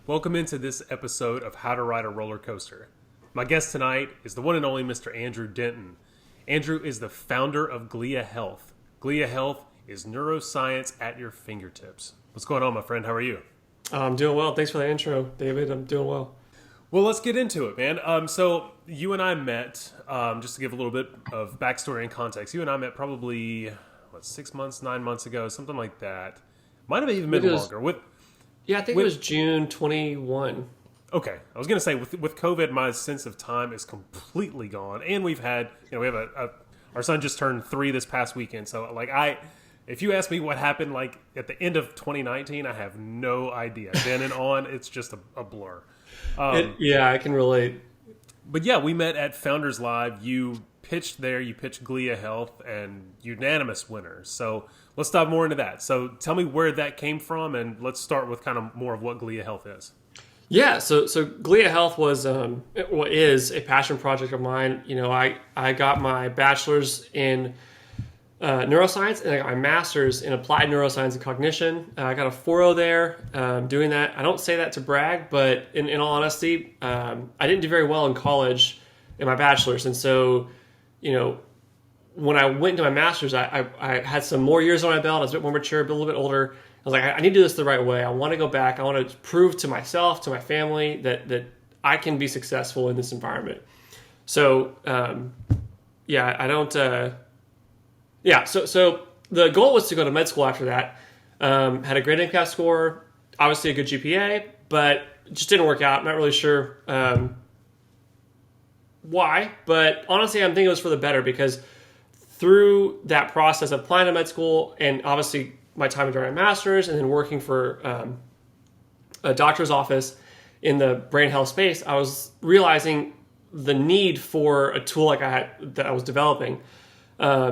Welcome into this episode of How to Ride a Roller Coaster. My guest tonight is the one and only Mr. Andrew Denton. Andrew is the founder of Glia Health. Glia Health is neuroscience at your fingertips. What's going on, my friend? How are you? I'm doing well. Thanks for the intro, David. I'm doing well. Well, let's get into it, man. So you and I met, just to give a little bit of backstory and context, you and I met probably, 6 months, 9 months ago, something like that. Might have even been longer. I think it was June 21. Okay. I was going to say, with COVID, my sense of time is completely gone. And we've had, we have our son just turned 3 this past weekend. So, if you ask me what happened, at the end of 2019, I have no idea. Then and on, it's just a blur. I can relate. But yeah, we met at Founders Live. You pitched there. You pitched Glia Health, and unanimous winners. So let's dive more into that. So tell me where that came from, and let's start with kind of more of what Glia Health is. Yeah, so Glia Health is a passion project of mine. I got my bachelor's in neuroscience, and I got my master's in applied neuroscience and cognition. I got a 4.0 there doing that. I don't say that to brag, but in all honesty, I didn't do very well in college in my bachelor's. And so, when I went into my master's, I had some more years on my belt. I was a bit more mature, a little bit older. I was like, I need to do this the right way. I want to go back. I want to prove to myself, to my family, that I can be successful in this environment. So, So the goal was to go to med school after that. Had a great NCAP score, obviously a good GPA, but it just didn't work out. I'm not really sure why, but honestly, I'm thinking it was for the better because through that process of applying to med school and obviously my time during my master's and then working for a doctor's office in the brain health space, I was realizing the need for a tool that I was developing. I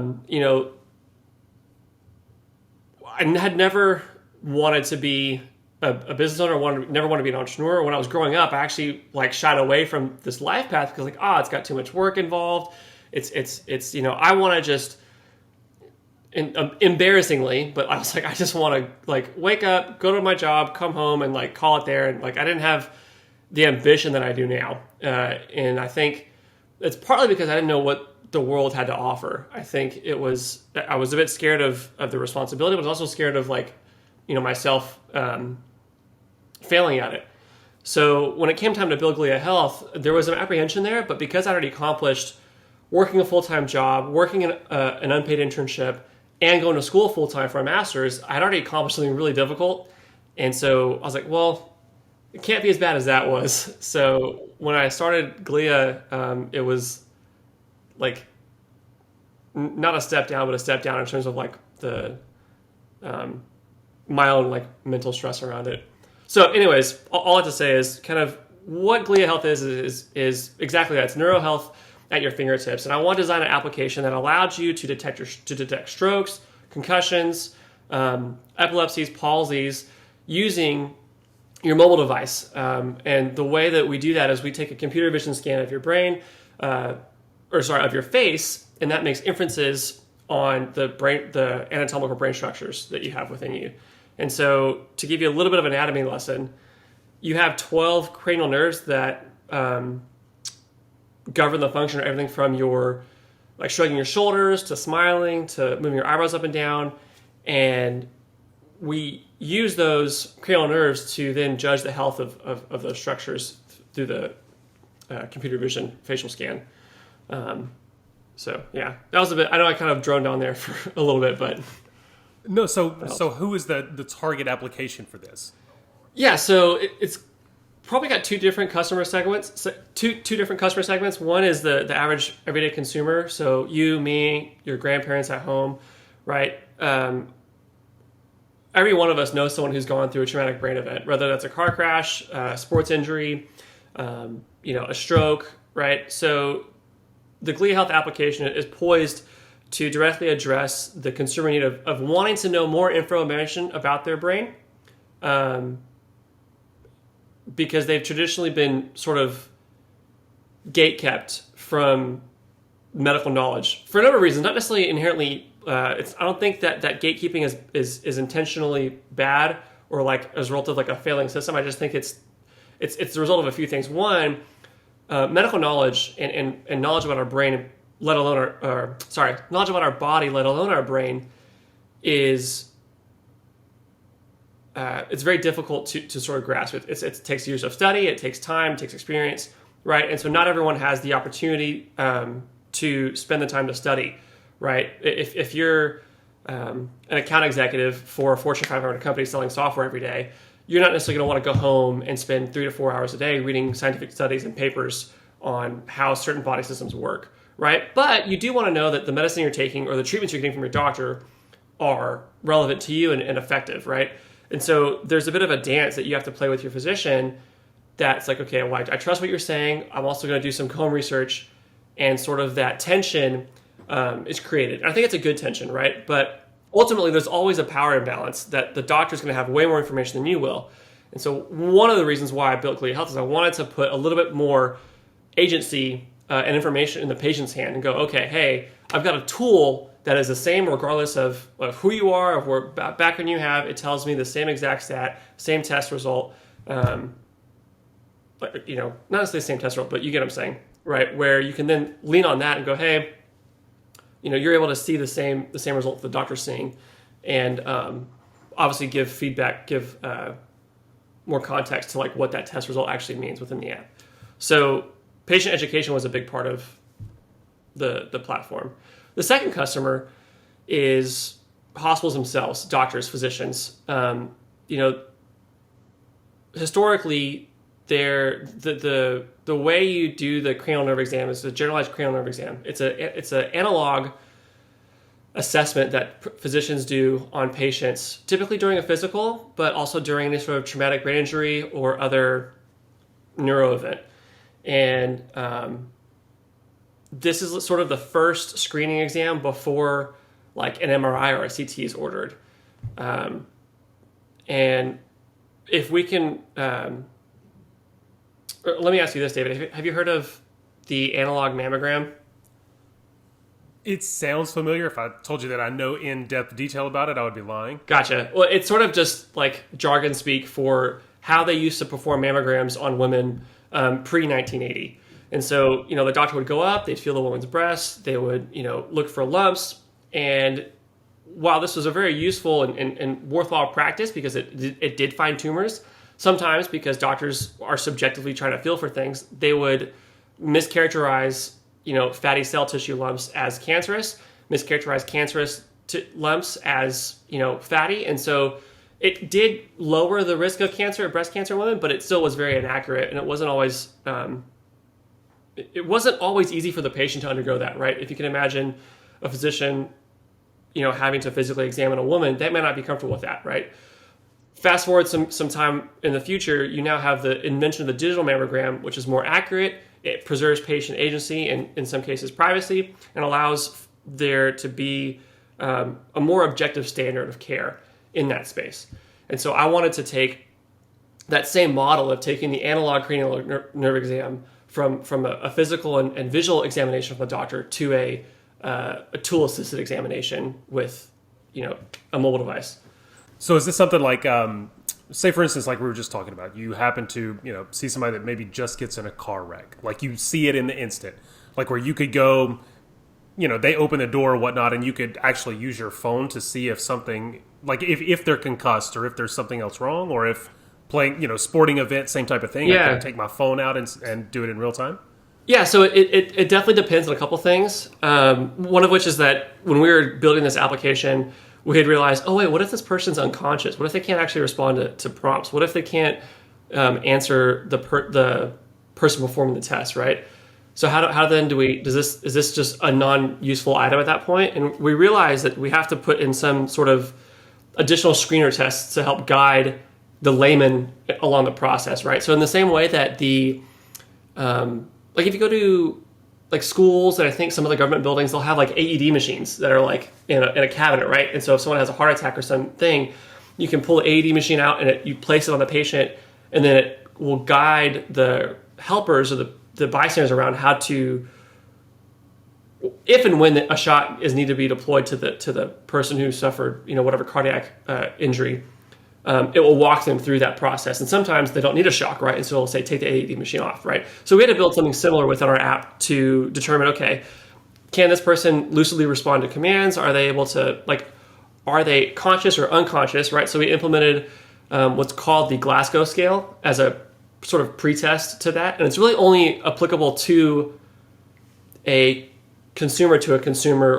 had never wanted to be a business owner, never wanted to be an entrepreneur. When I was growing up, I actually shied away from this life path because it's got too much work involved. I want to just, embarrassingly, but I was I just want to wake up, go to my job, come home and call it there. And I didn't have the ambition that I do now. And I think it's partly because I didn't know what the world had to offer. I think I was a bit scared of the responsibility, but I was also scared of myself failing at it. So when it came time to build Glia Health, there was an apprehension there, but because I already accomplished working a full-time job, working in an unpaid internship, and going to school full-time for a master's, I had already accomplished something really difficult. And so I was like, well, it can't be as bad as that was. So when I started Glia, it was not a step down, but a step down in terms of the my own mental stress around it. So anyways, all I have to say is kind of what Glia Health is exactly that. It's neurohealth at your fingertips. And I want to design an application that allows you to detect strokes, concussions, epilepsies, palsies using your mobile device. And the way that we do that is we take a computer vision scan of your brain, of your face, and that makes inferences on the anatomical brain structures that you have within you. And so to give you a little bit of an anatomy lesson, you have 12 cranial nerves that govern the function of everything from your shrugging your shoulders to smiling to moving your eyebrows up and down. And we use those cranial nerves to then judge the health of those structures through the computer vision facial scan. That was a bit, I know I kind of droned on there for a little bit, but no. So who is the target application for this? Yeah. So it's probably got two different customer segments. So two different customer segments. One is the average everyday consumer. So you, me, your grandparents at home, right? Every one of us knows someone who's gone through a traumatic brain event, whether that's a car crash, sports injury, a stroke, right? So the Glia Health application is poised to directly address the consumer need of wanting to know more information about their brain, because they've traditionally been sort of gate-kept from medical knowledge for a number of reasons, not necessarily inherently. I don't think that gatekeeping is intentionally bad or as a result of a failing system. I just think it's it's the result of a few things. One, medical knowledge and knowledge about our brain, let alone knowledge about our body, let alone our brain, is it's very difficult to sort of grasp. It takes years of study, it takes time, it takes experience, right? And so not everyone has the opportunity to spend the time to study, right? If you're an account executive for a Fortune 500 company selling software every day, you're not necessarily going to want to go home and spend 3 to 4 hours a day reading scientific studies and papers on how certain body systems work, right? But you do want to know that the medicine you're taking or the treatments you're getting from your doctor are relevant to you and effective, right? And so there's a bit of a dance that you have to play with your physician that's like, okay, well, I trust what you're saying. I'm also going to do some home research, and sort of that tension is created. And I think it's a good tension, right? But ultimately, there's always a power imbalance that the doctor's going to have way more information than you will. And so one of the reasons why I built Glia Health is I wanted to put a little bit more agency and information in the patient's hand and go, okay, hey, I've got a tool that is the same regardless of who you are, of what background you have. It tells me the same exact stat, same test result. But, not necessarily the same test result, but you get what I'm saying, right? Where you can then lean on that and go, hey, you're able to see the same result the doctor's seeing, and obviously give feedback, give more context to like what that test result actually means within the app. So patient education was a big part of the platform. The second customer is hospitals themselves, doctors, physicians. Historically, the way you do the cranial nerve exam is the generalized cranial nerve exam. It's an analog assessment that physicians do on patients, typically during a physical, but also during any sort of traumatic brain injury or other neuro event. And this is sort of the first screening exam before like an MRI or a CT is ordered. And if we can, let me ask you this, David, have you heard of the analog mammogram? It sounds familiar. If I told you that I know in-depth detail about it, I would be lying. Gotcha. Well, it's sort of just like jargon speak for how they used to perform mammograms on women pre-1980. And so, the doctor would go up, they'd feel the woman's breasts, they would, look for lumps. And while this was a very useful and worthwhile practice because it did find tumors, sometimes because doctors are subjectively trying to feel for things, they would mischaracterize, fatty cell tissue lumps as cancerous, mischaracterize cancerous lumps as, fatty. And so it did lower the risk of cancer, breast cancer in women, but it still was very inaccurate. And it wasn't always easy for the patient to undergo that, right? If you can imagine a physician, having to physically examine a woman, they might not be comfortable with that, right? Fast forward some time in the future, you now have the invention of the digital mammogram, which is more accurate. It preserves patient agency and in some cases privacy, and allows there to be a more objective standard of care in that space. And so I wanted to take that same model of taking the analog cranial nerve exam from a physical and visual examination from the doctor to a tool-assisted examination with, a mobile device. So is this something like, say for instance, like we were just talking about, you happen to, see somebody that maybe just gets in a car wreck, like you see it in the instant, like where you could go, they open the door or whatnot, and you could actually use your phone to see if something, like if they're concussed or if there's something else wrong, or if playing, sporting event, same type of thing. Yeah. I can take my phone out and do it in real time. Yeah, so it definitely depends on a couple things. One of which is that when we were building this application, we had realized, oh wait, what if this person's unconscious? What if they can't actually respond to prompts? What if they can't answer the person performing the test, right? So how then is this just a non-useful item at that point? And we realized that we have to put in some sort of additional screener tests to help guide the layman along the process, right? So in the same way that like if you go to like schools, and I think some of the government buildings, they'll have like AED machines that are like in a cabinet, right? And so if someone has a heart attack or something, you can pull the AED machine out and you place it on the patient, and then it will guide the helpers or the bystanders around how to, if and when a shot is needed to be deployed to the person who suffered, whatever cardiac injury, it will walk them through that process. And sometimes they don't need a shock, right? And so it'll say, take the AED machine off, right? So we had to build something similar within our app to determine, okay, can this person lucidly respond to commands? Are they able to, are they conscious or unconscious, right? So we implemented what's called the Glasgow scale as a sort of pretest to that. And it's really only applicable to a consumer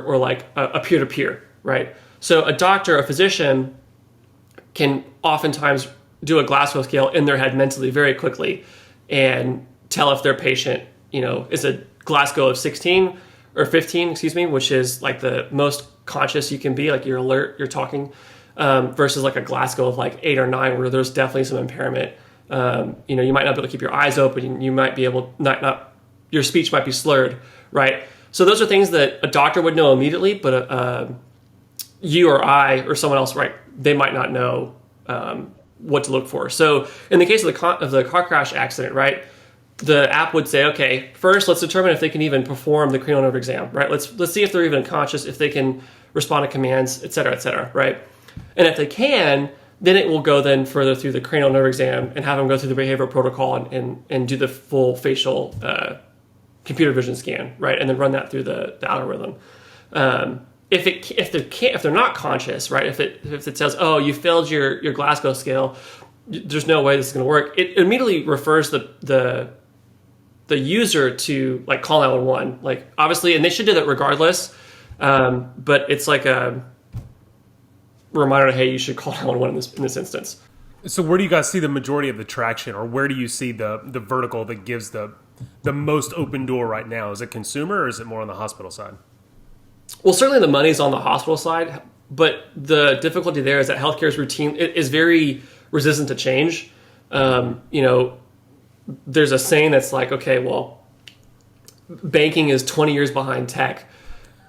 or like a peer-to-peer, right? So a doctor, a physician can oftentimes do a Glasgow scale in their head mentally very quickly and tell if their patient, is a Glasgow of 16 or 15, which is like the most conscious you can be, like you're alert, you're talking, versus like a Glasgow of like 8 or 9, where there's definitely some impairment. You might not be able to keep your eyes open. You might be able not your speech might be slurred, right? So those are things that a doctor would know immediately, but you or I or someone else, right? They might not know what to look for. So in the case of the car crash accident, right? The app would say, okay, first let's determine if they can even perform the cranial nerve exam, right? Let's see if they're even conscious, if they can respond to commands, et cetera, right? And if they can, then it will go then further through the cranial nerve exam and have them go through the behavioral protocol and do the full facial computer vision scan, right? And then run that through the algorithm. If they're not conscious, right? If it says, oh, you failed your Glasgow scale, there's no way this is going to work. It immediately refers the user to like call 911, like obviously, and they should do that regardless. But it's like a reminder, hey, you should call 911 in this instance. So where do you guys see the majority of the traction, or where do you see the vertical that gives the most open door right now? Is it consumer or is it more on the hospital side? Well, certainly the money's on the hospital side, but the difficulty there is that healthcare's routine is very resistant to change. There's a saying that's like, okay, well, banking is 20 years behind tech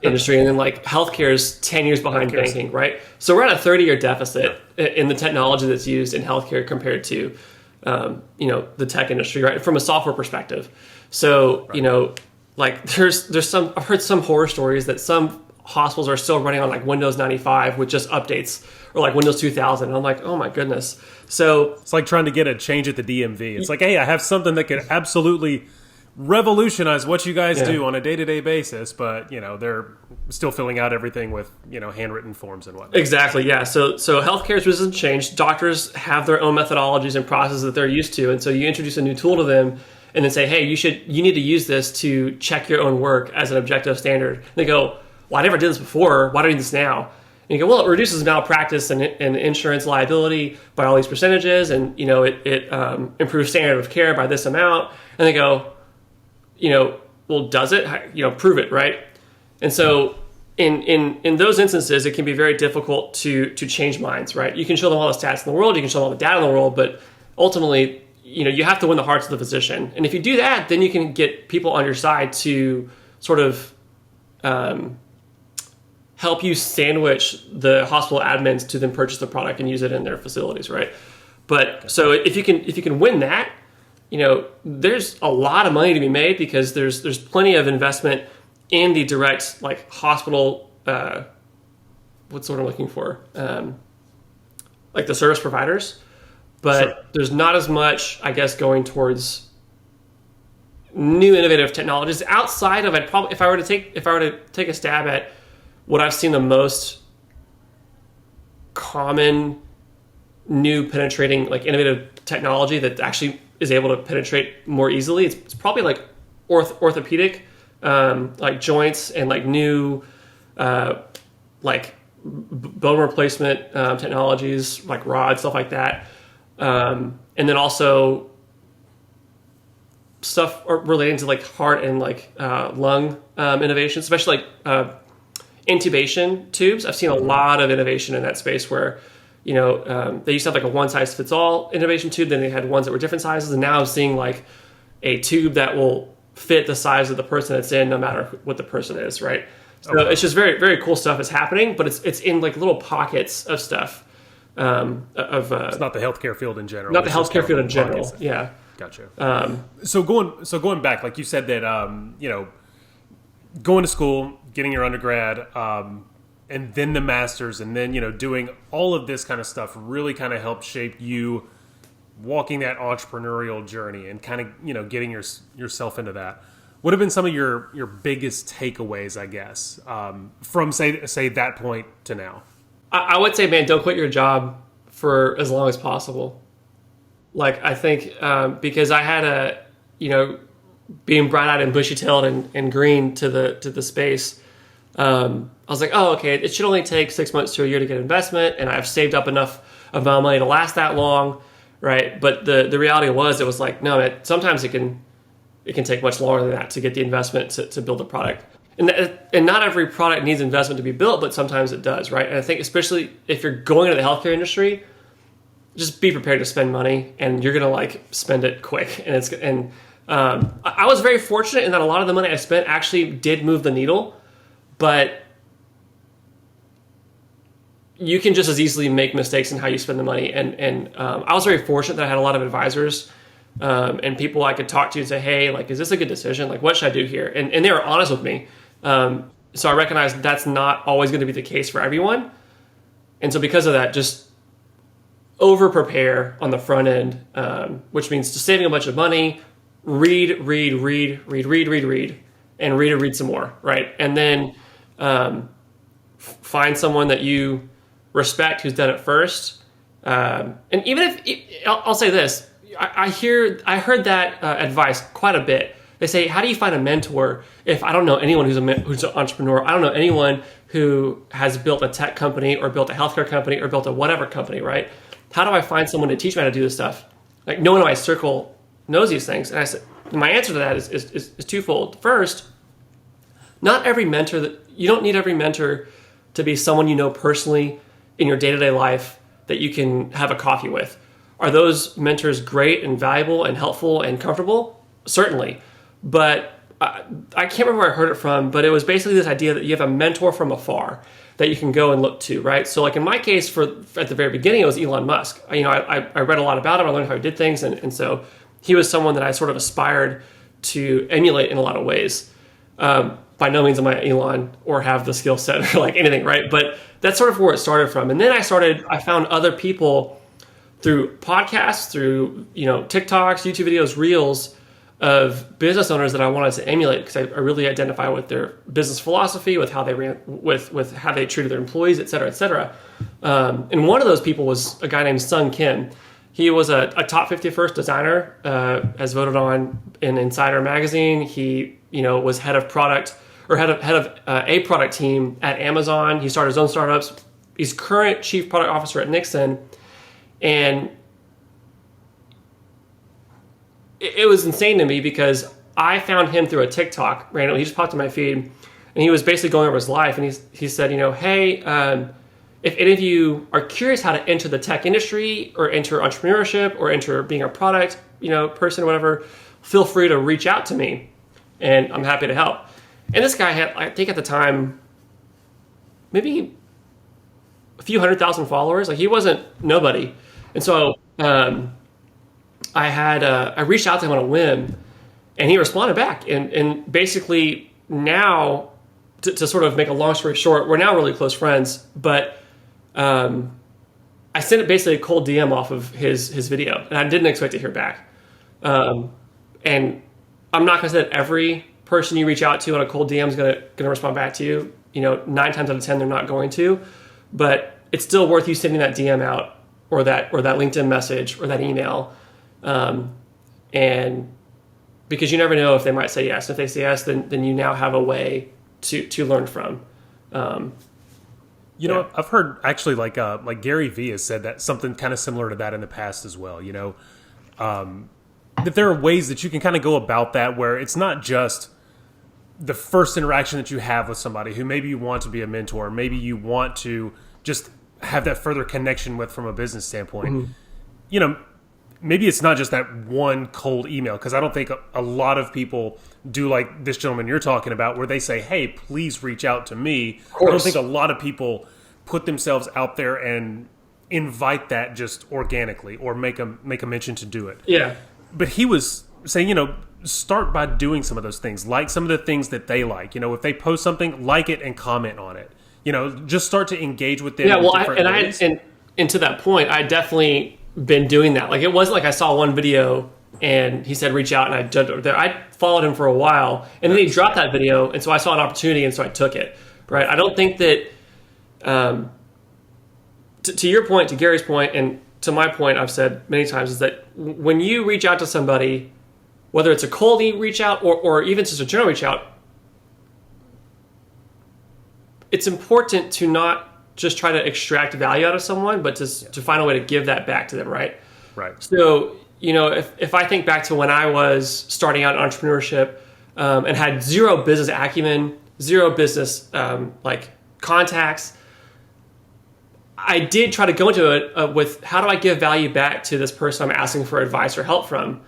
industry, and then like healthcare is 10 years behind banking, right? So we're at a 30-year deficit in the technology that's used in healthcare compared to, the tech industry, right? From a software perspective. So, like there's some, I've heard some horror stories that some hospitals are still running on like Windows 95 with just updates, or like Windows 2000. And I'm like, oh my goodness. So it's like trying to get a change at the DMV. It's like, hey, I have something that could absolutely revolutionize what you guys do on a day-to-day basis, but they're still filling out everything with handwritten forms and whatnot. Exactly, yeah. So healthcare is resistant to change. Doctors have their own methodologies and processes that they're used to, and so you introduce a new tool to them and then say, hey, you need to use this to check your own work as an objective standard. And they go, well, I never did this before. Why do I do this now? And you go, well, it reduces malpractice and insurance liability by all these percentages, and it improves standard of care by this amount. And they go, well, does it? Prove it, right? And so in those instances, it can be very difficult to change minds, right? You can show them all the stats in the world, you can show them all the data in the world, but ultimately, you have to win the hearts of the physician. And if you do that, then you can get people on your side to sort of help you sandwich the hospital admins to then purchase the product and use it in their facilities, right? But so if you can win that, there's a lot of money to be made, because there's plenty of investment in the direct like hospital. What's the word I'm looking for? Like the service providers, but sure. There's not as much, I guess, going towards new innovative technologies outside of it. Probably if I were to take a stab at what I've seen the most common new penetrating like innovative technology that actually is able to penetrate more easily, it's probably like orthopedic, like joints and like new like bone replacement technologies, like rods, stuff like that, and then also stuff relating to like heart and like lung innovations, especially like intubation tubes. I've seen a lot of innovation in that space where they used to have like a one-size-fits-all intubation tube, then they had ones that were different sizes, and now I'm seeing like a tube that will fit the size of the person that's in, no matter what the person is, right? So It's just very, very cool stuff is happening, but it's in like little pockets of stuff. It's not the healthcare field in general. Not the healthcare field in general, yeah. Gotcha. So going back, like you said that, going to school, getting your undergrad, and then the master's, and then, doing all of this kind of stuff really kind of helped shape you walking that entrepreneurial journey and kind of, getting yourself into that. What have been some of your biggest takeaways, I guess, from say that point to now? I would say, man, don't quit your job for as long as possible. Like, I think because I had being bright-eyed and bushy-tailed and green to the space, I was like, oh, okay, it should only take 6 months to a year to get investment, and I've saved up enough of my money to last that long, right? But the reality was, it was like, no, sometimes it can take much longer than that to get the investment to build a product. And not every product needs investment to be built, but sometimes it does, right? And I think especially if you're going into the healthcare industry, just be prepared to spend money, and you're gonna spend it quick. And I was very fortunate in that a lot of the money I spent actually did move the needle, but you can just as easily make mistakes in how you spend the money. And I was very fortunate that I had a lot of advisors and people I could talk to and say, hey, is this a good decision? What should I do here? And they were honest with me. So I recognize that's not always going to be the case for everyone. And so because of that, just over prepare on the front end, which means just saving a bunch of money, read, and read some more, right? And then find someone that you respect who's done it first. And even if, I'll say this, I heard that advice quite a bit. They say, how do you find a mentor if I don't know anyone who's an entrepreneur? I don't know anyone who has built a tech company or built a healthcare company or built a whatever company, right? How do I find someone to teach me how to do this stuff? No one in my circle knows these things. And I said, my answer to that is twofold. First, not every mentor you don't need every mentor to be someone you know personally in your day-to-day life that you can have a coffee with. Are those mentors great and valuable and helpful and comfortable? Certainly. But I can't remember where I heard it from, but it was basically this idea that you have a mentor from afar that you can go and look to, right? So in my case, at the very beginning, it was Elon Musk. I read a lot about him. I learned how he did things. And so he was someone that I sort of aspired to emulate in a lot of ways. By no means am I Elon or have the skill set or anything, right? But that's sort of where it started from. And then I found other people through podcasts, through TikToks, YouTube videos, Reels of business owners that I wanted to emulate because I really identify with their business philosophy, with how they ran, with how they treated their employees, et cetera, et cetera. And one of those people was a guy named Sung Kim. He was a top 50 first designer, as voted on in Insider magazine. He was head of product or head of a product team at Amazon. He started his own startups. He's current chief product officer at Nixon. And it was insane to me because I found him through a TikTok randomly. He just popped in my feed, and he was basically going over his life. And he said, hey, if any of you are curious how to enter the tech industry or enter entrepreneurship or enter being a product, person or whatever, feel free to reach out to me, and I'm happy to help. And this guy had, I think at the time, maybe a few 100,000 followers. He wasn't nobody. And so I reached out to him on a whim, and he responded back. And basically now, to sort of make a long story short, we're now really close friends. But I sent basically a cold DM off of his video, and I didn't expect to hear back. And I'm not going to say that every person you reach out to on a cold DM is going to respond back to you. 9 times out of 10 they're not going to, but it's still worth you sending that DM out or that LinkedIn message or that email, and because you never know if they might say yes. If they say yes, then you now have a way to learn from. I've heard actually like Gary Vee has said that something kind of similar to that in the past as well. That there are ways that you can kind of go about that where it's not just the first interaction that you have with somebody who maybe you want to be a mentor, maybe you want to just have that further connection with from a business standpoint. Mm-hmm. Maybe it's not just that one cold email, because I don't think a lot of people do like this gentleman you're talking about where they say, hey, please reach out to me. I don't think a lot of people put themselves out there and invite that just organically or make a mention to do it. Yeah. But he was saying, start by doing some of those things, like some of the things that they like. If they post something, like it and comment on it. just start to engage with them. Yeah, well, ways. And to that point, I definitely been doing that. Like, it wasn't like I saw one video and he said reach out, and I followed him for a while, and then he dropped that video, and so I saw an opportunity, and so I took it. Right? I don't think that to your point, to Gary's point, and to my point, I've said many times, is that when you reach out to somebody, whether it's a cold reach out or even just a general reach out, it's important to not just try to extract value out of someone, but to find a way to give that back to them, right? Right. So, if I think back to when I was starting out in entrepreneurship and had zero business acumen, zero business contacts, I did try to go into it with how do I give value back to this person I'm asking for advice or help from?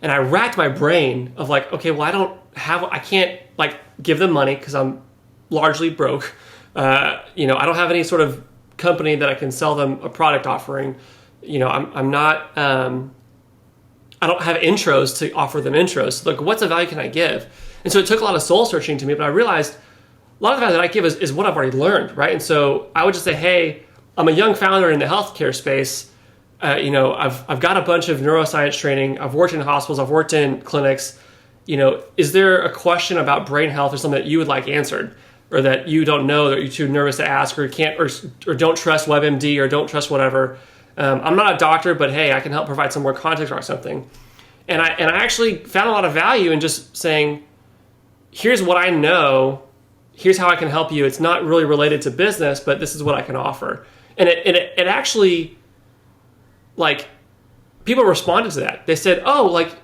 And I racked my brain of like, okay, well, I can't like give them money because I'm largely broke. I don't have any sort of company that I can sell them a product offering. I'm not, I don't have intros to offer them intros. Like, what's the value can I give? And so it took a lot of soul searching to me, but I realized a lot of the value that I give is what I've already learned, right? And so I would just say, hey, I'm a young founder in the healthcare space. I've got a bunch of neuroscience training. I've worked in hospitals. I've worked in clinics. Is there a question about brain health or something that you would like answered, or that you don't know, that you're too nervous to ask, or can't, or don't trust WebMD, or don't trust whatever? I'm not a doctor, but hey, I can help provide some more context or something. And I actually found a lot of value in just saying, here's what I know. Here's how I can help you. It's not really related to business, but this is what I can offer. And it actually, like, people responded to that. They said, oh, like,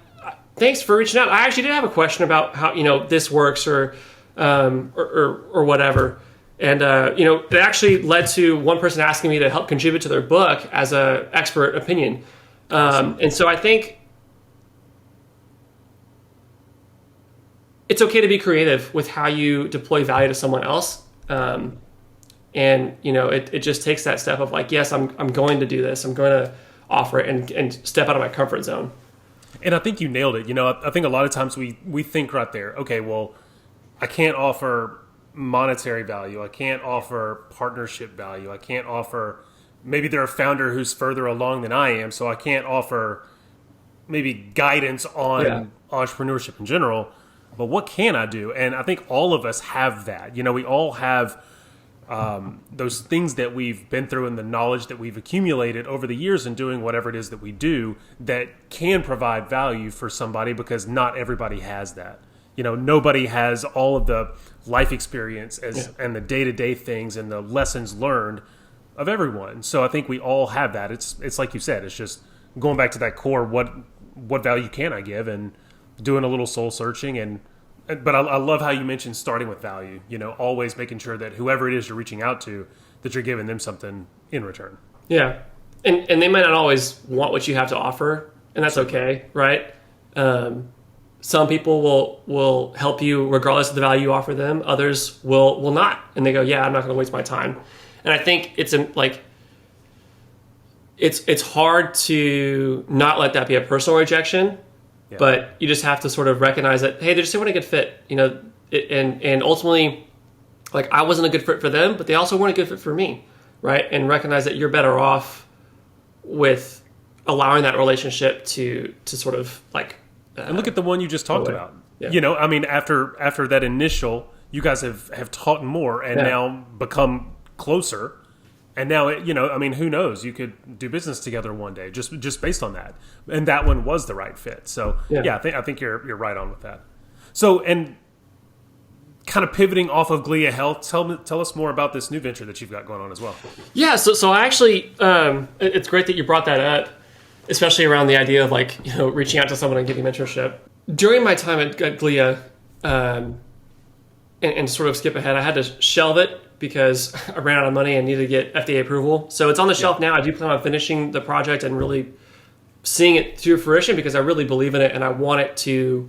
thanks for reaching out. I actually did have a question about how, this works or whatever. And, it actually led to one person asking me to help contribute to their book as a expert opinion. And so I think it's okay to be creative with how you deploy value to someone else. And, it just takes that step of like, yes, I'm going to do this. I'm going to offer it and step out of my comfort zone. And I think you nailed it. I think a lot of times we think right there, okay, well, I can't offer monetary value. I can't offer partnership value. I can't offer, maybe they're a founder who's further along than I am, so I can't offer maybe guidance on entrepreneurship in general. But what can I do? And I think all of us have that. We all have those things that we've been through and the knowledge that we've accumulated over the years in doing whatever it is that we do that can provide value for somebody, because not everybody has that. Nobody has all of the life experience and the day-to-day things and the lessons learned of everyone. So I think we all have that. It's like you said, it's just going back to that core, what value can I give, and doing a little soul searching. But I love how you mentioned starting with value, always making sure that whoever it is you're reaching out to, that you're giving them something in return. Yeah. And they might not always want what you have to offer, and that's okay, right? Some people will help you regardless of the value you offer them. Others will not. And they go, yeah, I'm not going to waste my time. And I think it's hard to not let that be a personal rejection. Yeah. But you just have to sort of recognize that, hey, they just weren't a good fit, and ultimately, like, I wasn't a good fit for them, but they also weren't a good fit for me, right? And recognize that you're better off with allowing that relationship to sort of like. And look at the one you just talked about. Yeah. After that initial, you guys have talked more and now become closer. And now, who knows? You could do business together one day, just based on that. And that one was the right fit. So, I think you're right on with that. So, and kind of pivoting off of Glia Health, tell us more about this new venture that you've got going on as well. Yeah, so I actually, it's great that you brought that up, especially around the idea of like, reaching out to someone and giving mentorship. During my time at Glia, and sort of skip ahead, I had to shelve it because I ran out of money and needed to get FDA approval. So it's on the shelf now. I do plan on finishing the project and really seeing it through fruition, because I really believe in it and I want it to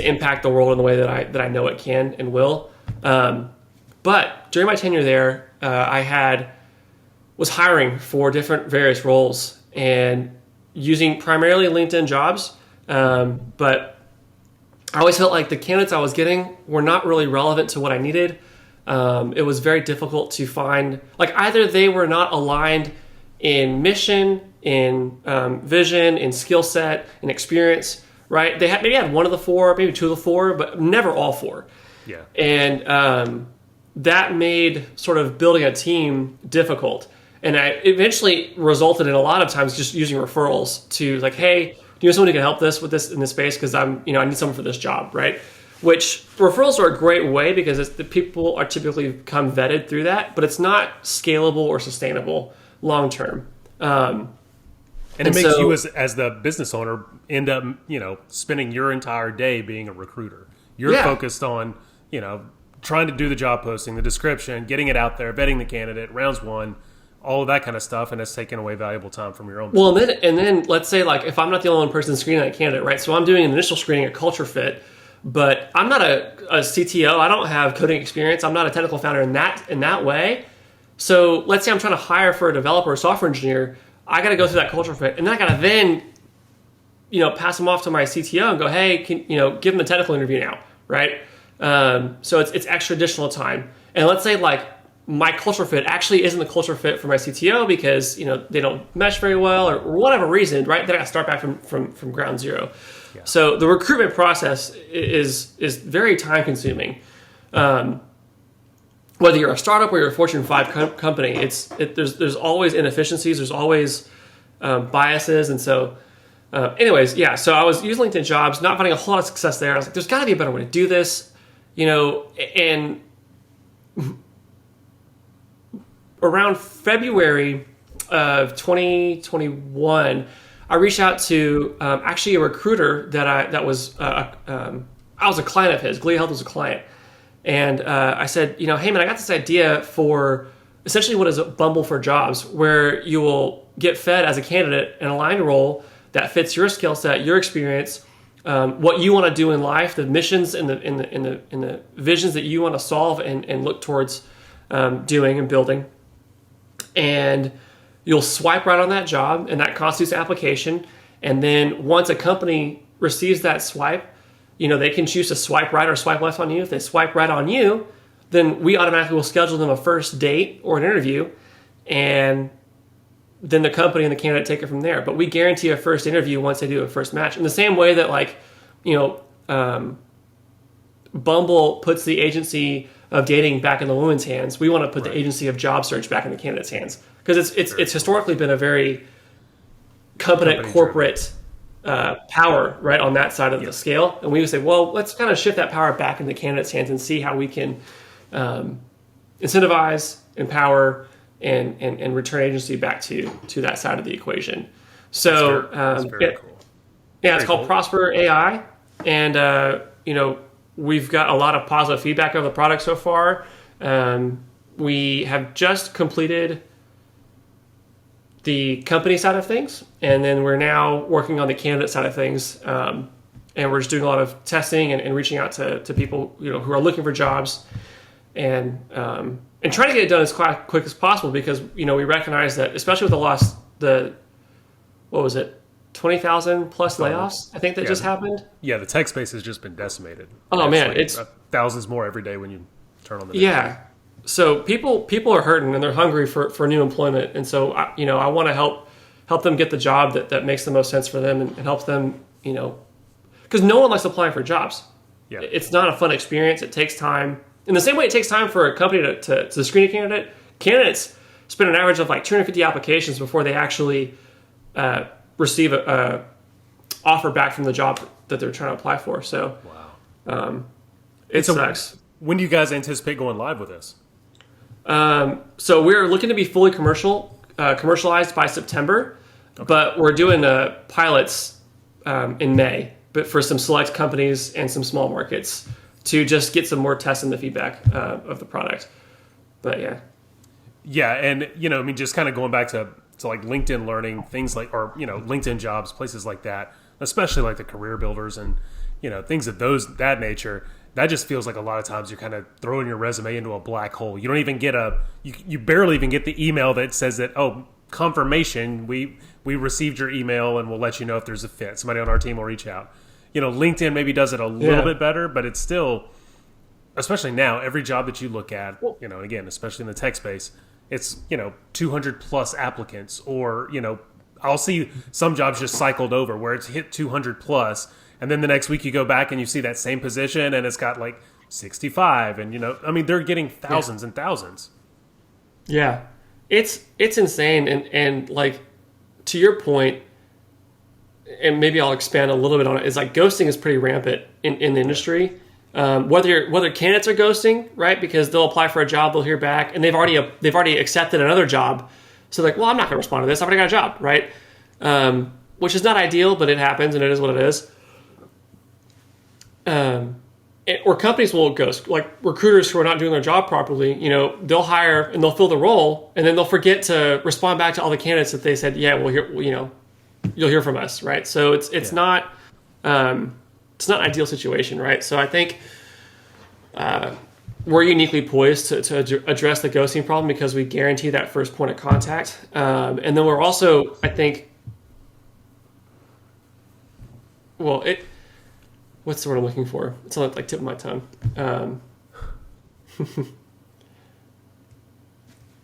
impact the world in the way that I know it can and will. But during my tenure there, I was hiring for different various roles and using primarily LinkedIn jobs. But I always felt like the candidates I was getting were not really relevant to what I needed. It was very difficult to find, like, either they were not aligned in mission, in vision, in skill set, in experience, right? They maybe had one of the four, maybe two of the four, but never all four. Yeah. And that made sort of building a team difficult. And I eventually resulted in a lot of times just using referrals to like, hey, do you know someone who can help this with this in this space? Because I need someone for this job, right? Which referrals are a great way because the people are typically become vetted through that, but it's not scalable or sustainable long term. And it makes you as the business owner end up, spending your entire day being a recruiter. You're focused on, trying to do the job posting, the description, getting it out there, vetting the candidate, rounds one, all of that kind of stuff, and it's taking away valuable time from your own. Well, and then let's say like if I'm not the only one person screening that candidate, right? So I'm doing an initial screening, a culture fit, but I'm not a CTO. I don't have coding experience. I'm not a technical founder in that way. So let's say I'm trying to hire for a developer or software engineer. I got to go through that culture fit, and then I got to then, pass them off to my CTO and go, hey, give them a technical interview now, right? So it's extra additional time. And let's say like my culture fit actually isn't the culture fit for my CTO because they don't mesh very well or whatever reason, right? Then I got to start back from ground zero. Yeah. So the recruitment process is very time consuming. Whether you're a startup or you're a Fortune 5 company, there's always inefficiencies, there's always biases, and so anyways, yeah. So I was using LinkedIn Jobs, not finding a whole lot of success there. I was like, there's got to be a better way to do this, and around February of 2021, I reached out to actually a recruiter I was a client of his. Glia Health was a client. And I said, hey man, I got this idea for essentially what is a Bumble for jobs, where you will get fed as a candidate an aligned role that fits your skill set, your experience, what you want to do in life, the missions and the visions that you want to solve and look towards doing and building. And you'll swipe right on that job, and that constitutes the application. And then once a company receives that swipe, they can choose to swipe right or swipe left on you. If they swipe right on you, then we automatically will schedule them a first date or an interview, and then the company and the candidate take it from there. But we guarantee a first interview once they do a first match. In the same way that Bumble puts the agency of dating back in the woman's hands, we want to put the agency of job search back in the candidate's hands. Because it's historically been a very company corporate power, right, on that side of the scale. And we would say, well, let's kind of shift that power back into the candidate's hands and see how we can incentivize, empower, and return agency back to that side of the equation. So that's very cool. Yeah, it's called ProsperAI, and we've got a lot of positive feedback of the product so far. We have just completed the company side of things, and then we're now working on the candidate side of things, and we're just doing a lot of testing and reaching out to people who are looking for jobs, and trying to get it done as quick as possible, because we recognize that, especially with the 20,000 plus layoffs, I think that just happened. Yeah, the tech space has just been decimated. Oh man, it's thousands more every day when you turn on the news. Yeah. So people are hurting and they're hungry for new employment, and so I want to help them get the job that makes the most sense for them and helps them, because no one likes applying for jobs. Yeah. It's not a fun experience. It takes time. In the same way it takes time for a company to screen a candidate, candidates spend an average of like 250 applications before they actually receive a offer back from the job that they're trying to apply for. So wow, it sucks. When do you guys anticipate going live with this? So we're looking to be fully commercialized by September, but we're doing pilots in May, but for some select companies and some small markets to just get some more tests and the feedback of the product. But yeah, and just kind of going back to like LinkedIn Learning, things like, or LinkedIn Jobs, places like that, especially like the career builders and things of that nature. That just feels like a lot of times you're kind of throwing your resume into a black hole. You don't even get you barely even get the email that says that, oh, confirmation, we received your email and we'll let you know if there's a fit. Somebody on our team will reach out. LinkedIn maybe does it a little bit better, but it's still, especially now, every job that you look at, and again, especially in the tech space, it's 200 plus applicants, or I'll see some jobs just cycled over where it's hit 200 plus, and then the next week you go back and you see that same position and it's got like 65, and I mean, they're getting thousands and thousands. Yeah, it's insane, and like, to your point, and maybe I'll expand a little bit on it, is like ghosting is pretty rampant in the industry. Whether candidates are ghosting, right? Because they'll apply for a job, they'll hear back, and they've already accepted another job. So like, well, I'm not going to respond to this. I've already got a job, right? Which is not ideal, but it happens, and it is what it is. Or companies will ghost, like recruiters who are not doing their job properly. They'll hire and they'll fill the role, and then they'll forget to respond back to all the candidates that they said, yeah, well, you'll hear from us, right? So it's not an ideal situation, right? So I think we're uniquely poised to address the ghosting problem because we guarantee that first point of contact, and then we're also, I think, what's the word I'm looking for? It's on like tip of my tongue.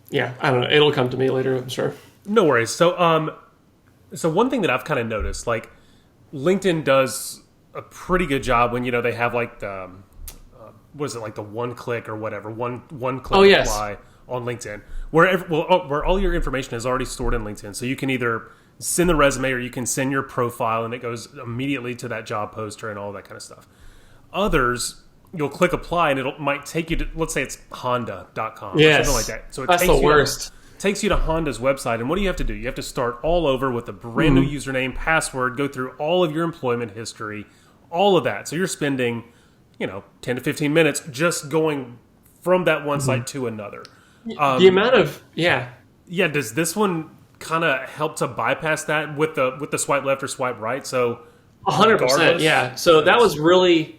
Yeah, I don't know. It'll come to me later, I'm sure. No worries. So one thing that I've kind of noticed, like LinkedIn does a pretty good job when they have like the what is it, like the one click or whatever, one click apply on LinkedIn, where all your information is already stored in LinkedIn. So you can either send the resume or you can send your profile, and it goes immediately to that job poster and all that kind of stuff. Others, you'll click apply and it might take you to, let's say it's honda.com or something like that. So that's the worst. Takes you to Honda's website, and what do you have to do? You have to start all over with a brand new username, password, go through all of your employment history, all of that. So you're spending 10 to 15 minutes just going from that one site to another. The amount of does this one kind of help to bypass that with the swipe left or swipe right? So 100%, yeah. So that was really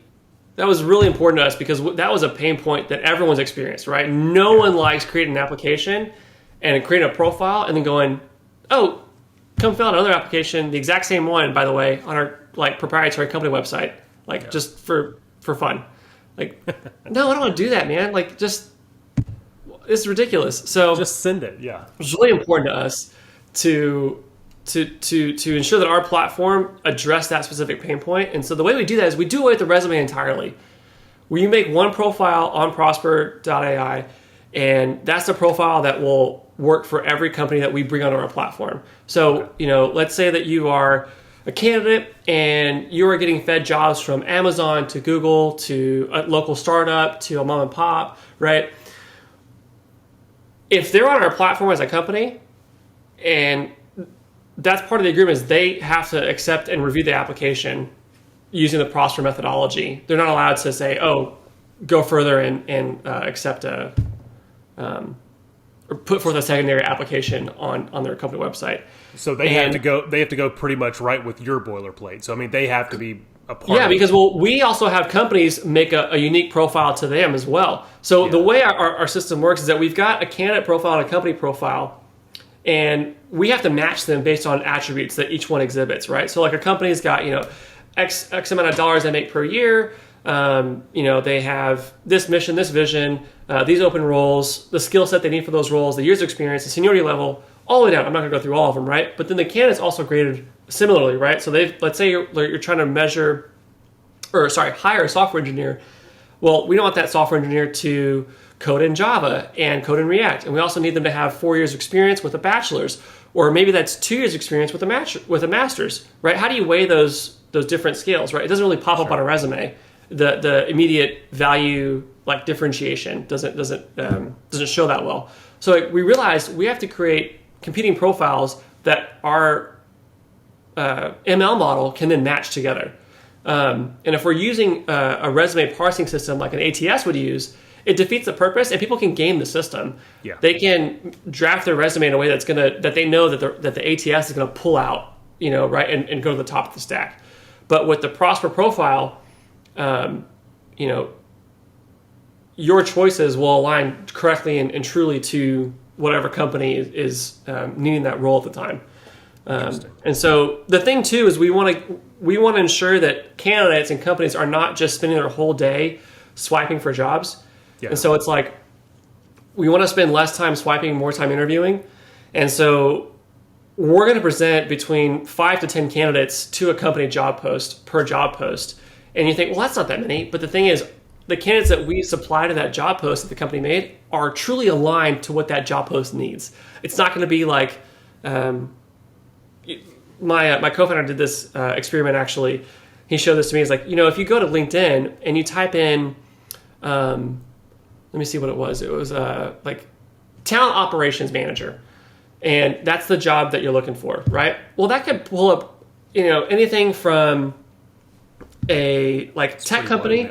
important to us because that was a pain point that everyone's experienced, right? No one likes creating an application and creating a profile and then going, oh, come fill out another application, the exact same one, by the way, on our like proprietary company website, just for fun. Like, no, I don't want to do that, man. Like, just, it's ridiculous. So just send it. Yeah, it's really important to us to ensure that our platform address that specific pain point. And so the way we do that is we do away with the resume entirely. We make one profile on ProsperAI, and that's the profile that will work for every company that we bring onto our platform. So, let's say that you are a candidate and you are getting fed jobs from Amazon to Google to a local startup to a mom and pop, right? If they're on our platform as a company, and that's part of the agreement, is they have to accept and review the application using the Prosper methodology. They're not allowed to say, oh, go further and accept or put forth a secondary application on their company website. So they have to go pretty much right with your boilerplate. So I mean, they have to be a part. Yeah, because we also have companies make a unique profile to them as well. So the way our system works is that we've got a candidate profile and a company profile, and we have to match them based on attributes that each one exhibits, right? So like a company's got X amount of dollars they make per year. They have this mission, this vision, these open roles, the skill set they need for those roles, the years of experience, the seniority level, all the way down. I'm not going to go through all of them, right? But then the candidate's also graded similarly, right? So let's say you're trying to hire a software engineer. Well, we don't want that software engineer to code in Java and code in React, and we also need them to have 4 years experience with a bachelor's, or maybe that's 2 years experience with a master's, right? How do you weigh those different scales, right? It doesn't really pop up on a resume. The immediate value differentiation doesn't show that well. So we realized we have to create competing profiles that our ML model can then match together. And if we're using a resume parsing system like an ATS would use, it defeats the purpose, and people can game the system. Yeah. They can draft their resume in a way that they know that the ATS is going to pull out, right, and go to the top of the stack. But with the Prosper profile, your choices will align correctly and truly to whatever company is needing that role at the time. And so the thing too is we want to ensure that candidates and companies are not just spending their whole day swiping for jobs. Yeah. And so it's like, we want to spend less time swiping, more time interviewing. And so we're going to present between 5 to 10 candidates to a company job post per job post. And you think, well, that's not that many. But the thing is, the candidates that we supply to that job post that the company made are truly aligned to what that job post needs. It's not going to be like, my co-founder did this experiment actually. He showed this to me. He's like, if you go to LinkedIn and you type in, let me see what it was. It was like talent operations manager. And that's the job that you're looking for, right? Well, that could pull up, anything from a tech company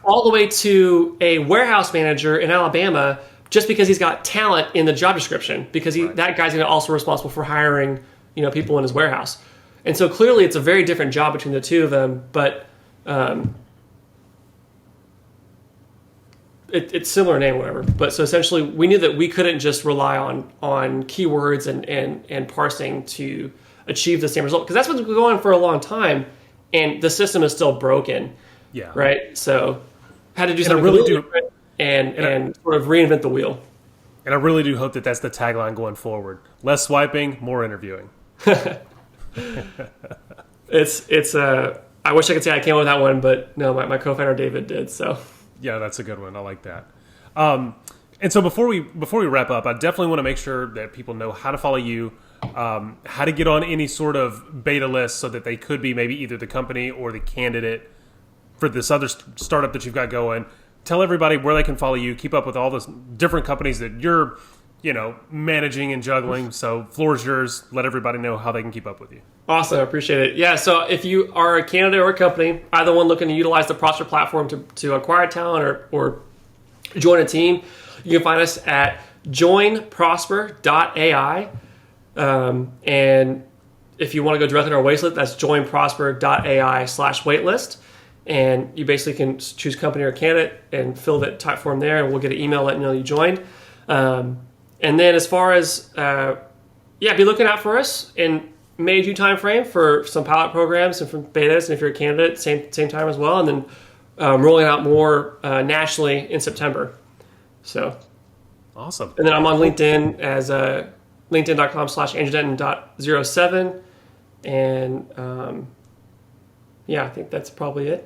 all the way to a warehouse manager in Alabama, just because he's got talent in the job description, because that guy's going to also responsible for hiring, people in his warehouse. And so clearly it's a very different job between the two of them, but it's similar name, whatever. But so essentially we knew that we couldn't just rely on keywords and parsing to achieve the same result, because that's what's been going on for a long time, and the system is still broken. Yeah. Right. So had to do something different and sort of reinvent the wheel. And I really do hope that that's the tagline going forward: less swiping, more interviewing. It's I wish I could say I came up with that one, but no, my co-founder David did. So yeah, that's a good one. I like that. And so before we wrap up, I definitely want to make sure that people know how to follow you, how to get on any sort of beta list, so that they could be maybe either the company or the candidate for this other startup that you've got going. Tell everybody where they can follow you, keep up with all those different companies that you're, managing and juggling. So floor is yours. Let everybody know how they can keep up with you. Awesome. I appreciate it. Yeah. So if you are a candidate or a company, either one looking to utilize the Prosper platform to acquire talent or join a team, you can find us at joinprosper.ai. And if you want to go directly to our waitlist, that's joinprosper.ai/waitlist. And you basically can choose company or candidate and fill that type form there, and we'll get an email letting you know you joined. And then as far as, be looking out for us in May, June timeframe for some pilot programs and from betas. And if you're a candidate, same time as well. And then rolling out more nationally in September. So awesome. And then I'm on LinkedIn as linkedin.com/andrewdenton.07. And I think that's probably it.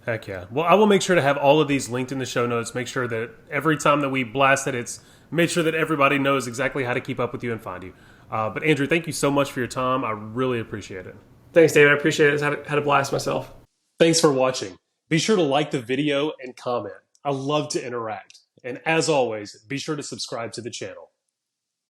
Heck yeah. Well, I will make sure to have all of these linked in the show notes. Make sure that every time that we blast it, it's make sure that everybody knows exactly how to keep up with you and find you. But Andrew, thank you so much for your time. I really appreciate it. Thanks, David. I appreciate it. I had a blast myself. Thanks for watching. Be sure to like the video and comment. I love to interact. And as always, be sure to subscribe to the channel.